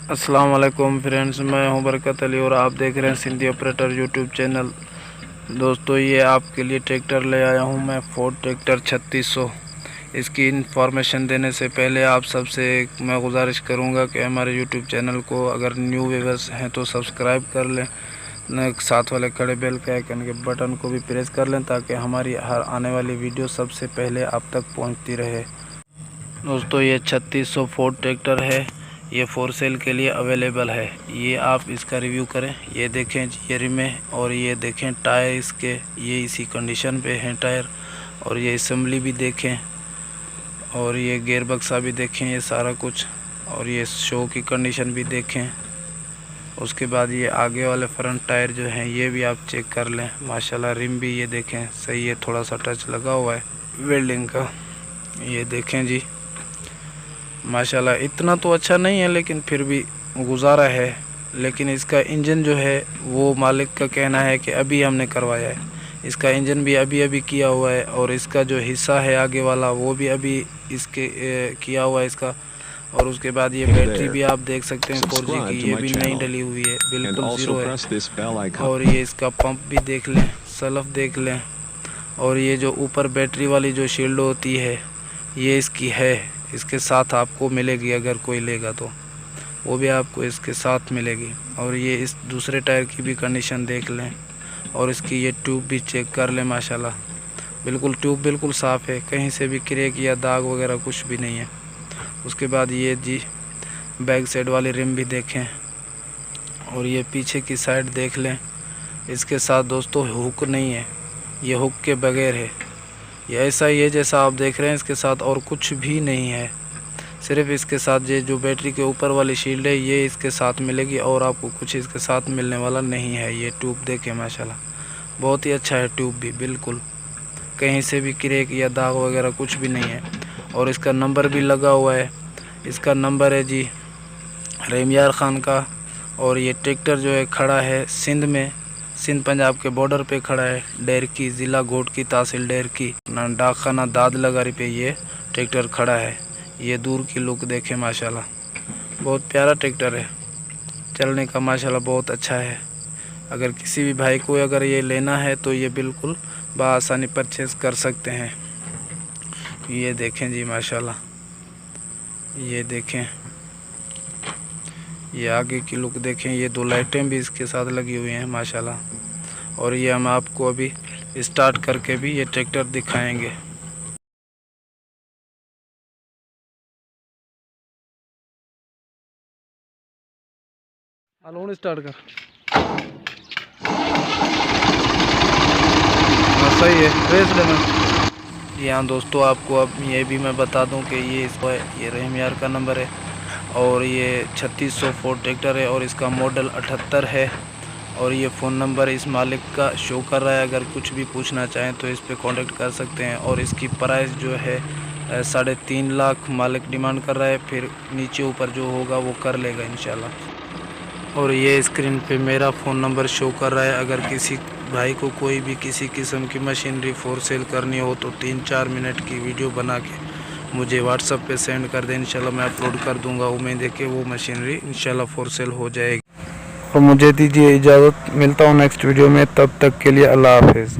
अस्सलाम वालेकुम फ्रेंड्स, मैं हूं बरकत अली और आप देख रहे हैं सिंधी ऑपरेटर यूट्यूब चैनल। दोस्तों, ये आपके लिए ट्रैक्टर ले आया हूं मैं, फोर्ड ट्रैक्टर 3600। इसकी इंफॉर्मेशन देने से पहले आप सबसे मैं गुजारिश करूंगा कि हमारे यूट्यूब चैनल को अगर न्यू व्यूअर्स हैं तो सब्सक्राइब कर लें, साथ वाले खड़े बेल के आइकन के बटन को भी प्रेस कर लें ताकि हमारी हर आने वाली वीडियो सबसे पहले आप तक पहुँचती रहे। दोस्तों, ये 3600 फोर्ड ट्रैक्टर है, ये फॉर सेल के लिए अवेलेबल है। ये आप इसका रिव्यू करें, ये देखें ये रिमें और ये देखें टायर इसके, ये इसी कंडीशन पे हैं टायर। और ये असेंबली भी देखें और ये गियर बक्सा भी देखें, ये सारा कुछ। और ये शो की कंडीशन भी देखें। उसके बाद ये आगे वाले फ्रंट टायर जो हैं ये भी आप चेक कर लें। माशाल्लाह रिम भी ये देखें सही है, थोड़ा सा टच लगा हुआ है वेल्डिंग का। ये देखें जी, माशाल्लाह इतना तो अच्छा नहीं है लेकिन फिर भी गुजारा है। लेकिन इसका इंजन जो है वो मालिक का कहना है कि अभी हमने करवाया है, इसका इंजन भी अभी किया हुआ है। और इसका जो हिस्सा है आगे वाला वो भी अभी इसके किया हुआ है इसका। और उसके बाद ये बैटरी भी आप देख सकते हैं 4G की, ये भी नई डली हुई है, बिल्कुल ज़ीरो है। और ये इसका पंप भी देख लें, सल्फ देख लें। और ये जो ऊपर बैटरी वाली जो शील्ड होती है ये इसकी है, इसके साथ आपको मिलेगी, अगर कोई लेगा तो वो भी आपको इसके साथ मिलेगी। और ये इस दूसरे टायर की भी कंडीशन देख लें और इसकी ये ट्यूब भी चेक कर लें। माशाल्लाह बिल्कुल ट्यूब बिल्कुल साफ़ है, कहीं से भी क्रैक या दाग वगैरह कुछ भी नहीं है। उसके बाद ये जी बैक साइड वाली रिम भी देखें और ये पीछे की साइड देख लें। इसके साथ दोस्तों हुक नहीं है, ये हुक के बगैर है। ये ऐसा ही है जैसा आप देख रहे हैं, इसके साथ और कुछ भी नहीं है। सिर्फ इसके साथ ये जो बैटरी के ऊपर वाली शील्ड है ये इसके साथ मिलेगी और आपको कुछ इसके साथ मिलने वाला नहीं है। ये ट्यूब देखें, माशाल्लाह बहुत ही अच्छा है ट्यूब भी, बिल्कुल कहीं से भी क्रैक या दाग वगैरह कुछ भी नहीं है। और इसका नंबर भी लगा हुआ है, इसका नंबर है जी रेमियार ख़ान का। और ये ट्रैक्टर जो है खड़ा है सिंध में, सिंध पंजाब के बॉर्डर पे खड़ा है, डेरकी ज़िला घोट की तहसील डेरकी, डाकखाना दाद लगारी पे ये ट्रैक्टर खड़ा है। ये दूर की लुक देखें, माशाल्लाह बहुत प्यारा ट्रैक्टर है, चलने का माशाल्लाह बहुत अच्छा है। अगर किसी भी भाई को अगर ये लेना है तो ये बिल्कुल बआसानी परचेज़ कर सकते हैं। ये देखें जी, माशाल्लाह ये देखें, ये आगे की लुक देखें, ये दो लाइटें भी इसके साथ लगी हुई हैं माशाल्लाह। और ये हम आपको अभी स्टार्ट करके भी ये ट्रैक्टर दिखाएंगे। अलोन स्टार्ट कर, सही है रेस लेना। यहाँ दोस्तों आपको अब ये भी मैं बता दूं कि ये इसको ये रहमियार का नंबर है और ये 3600 फोर्ड ट्रैक्टर है और इसका मॉडल 78 है। और ये फ़ोन नंबर इस मालिक का शो कर रहा है, अगर कुछ भी पूछना चाहें तो इस पे कांटेक्ट कर सकते हैं। और इसकी प्राइस जो है 3.5 लाख मालिक डिमांड कर रहा है, फिर नीचे ऊपर जो होगा वो कर लेगा इंशाल्लाह। और ये स्क्रीन पे मेरा फ़ोन नंबर शो कर रहा है, अगर किसी भाई को कोई भी किसी किस्म की मशीनरी फॉर सेल करनी हो तो 3-4 मिनट की वीडियो बना के मुझे व्हाट्सएप पे सेंड कर दें, इंशाल्लाह मैं अपलोड कर दूंगा। उम्मीद है कि वो मशीनरी इंशाल्लाह फॉर सेल हो जाएगी। और मुझे दीजिए इजाज़त, मिलता हूँ नेक्स्ट वीडियो में, तब तक के लिए अल्लाह हाफिज़।